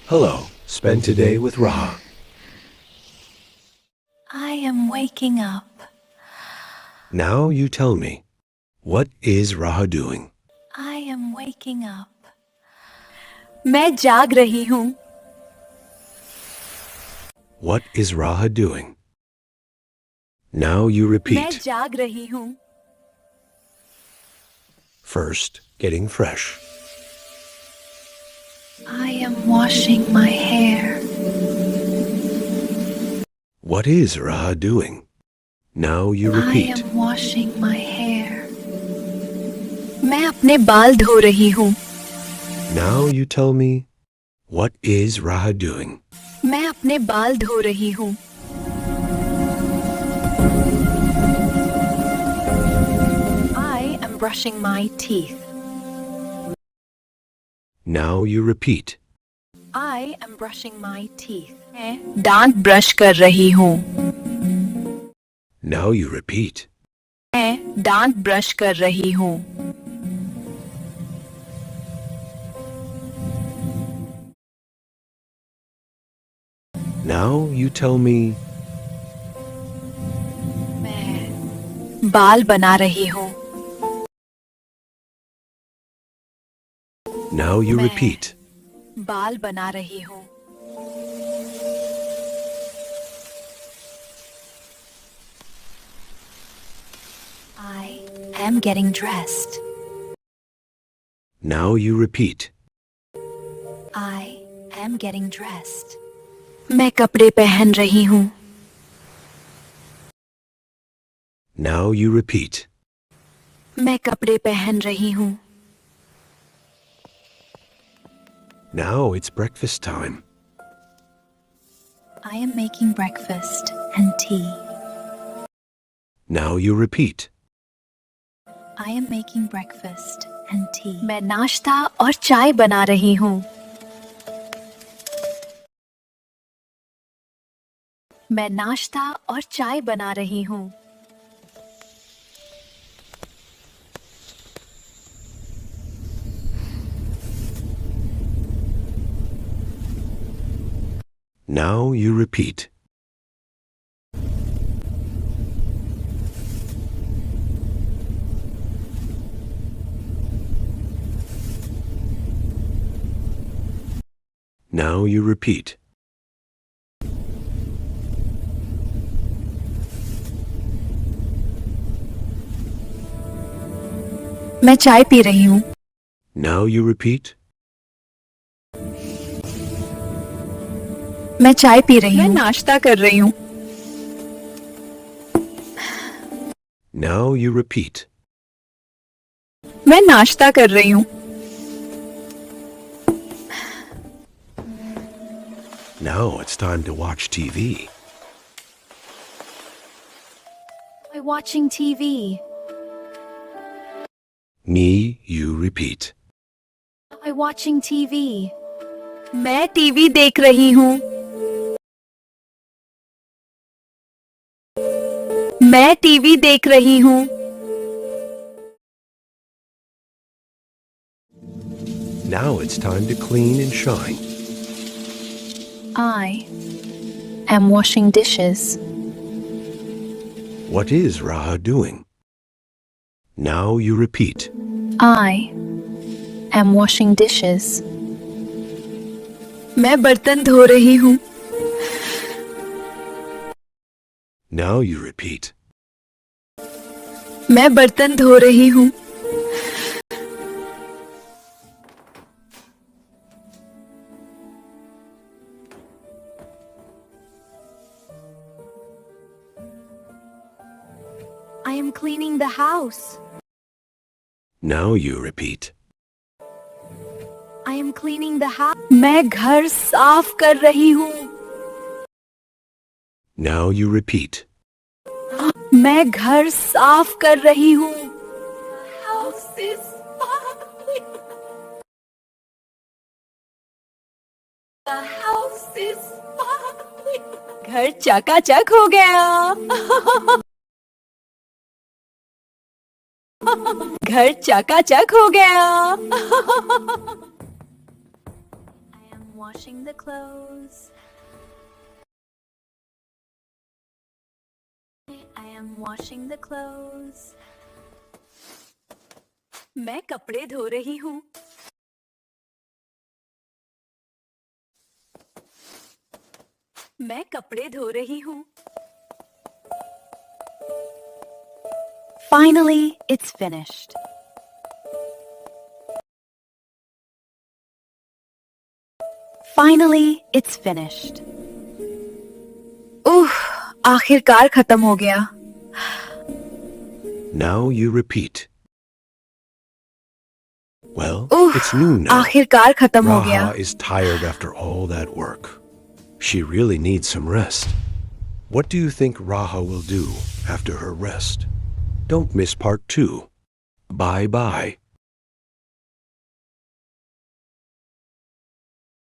Hello, spend today with Raha. I am waking up. Now you tell me, what is Raha doing? I am waking up. मैं जाग रही हूँ. What is Raha doing? Now you मैं repeat. जाग रही हूँ. First, getting fresh. I am washing my hair. What is Raha doing? Now you I repeat. am washing my hair. मैं अपने बाल धो रही हूँ. Now you tell me, what is Raha doing? मैं अपने बाल धो रही हूँ. I am brushing my teeth. Now you repeat. I am brushing my teeth. मैं दांत ब्रश कर रही हूँ. Now you repeat. मैं दांत ब्रश कर रही हूँ. Now you tell me, मैं बाल बना रही हूँ. now you मैं repeat. बाल बना रही हूँ. I am getting dressed. Now you repeat. I am getting dressed. मैं कपड़े पहन रही हूँ. Now you repeat. मैं कपड़े पहन रही हूँ. Now it's breakfast time. I am making breakfast and tea. Now you repeat. I am making breakfast and tea. मैं नाश्ता और चाय बना रही हूँ. मैं नाश्ता और चाय बना रही हूँ. Now you repeat. Now you repeat. मैं चाय पी रही हूँ. Now you repeat. मैं चाय पी रही हूँ. मैं नाश्ता कर रही हूँ. Now you repeat. मैं नाश्ता कर रही हूँ. Now it's time to watch TV. I'm watching TV. Me, you repeat. I'm watching TV. मैं टीवी देख रही हूँ. मैं टीवी देख रही हूँ. Now it's time to clean and shine. I am washing dishes. What is Raha doing? Now you repeat. I am washing dishes. मैं बर्तन धो रही हूँ. Now you repeat. मैं बर्तन धो रही हूँ. I am cleaning the house. Now you repeat. I am cleaning the house. मैं घर साफ कर रही हूँ. Now you repeat. मैं घर साफ कर रही हूँ. House is sparkling. The house is sparkling. घर चकाचक हो गया. घर चकाचक हो गया. I am washing the clothes. I am washing the clothes. मैं कपड़े धो रही हूँ. मैं कपड़े धो रही हूँ. Finally, it's finished. Finally, it's finished. आखिरकार खत्म हो गया. Now you repeat. Well, it's noon now. आखिरकार खत्म हो गया. Raha is tired after all that work. She really needs some rest. What do you think Raha will do after her rest? Don't miss part 2. Bye-bye.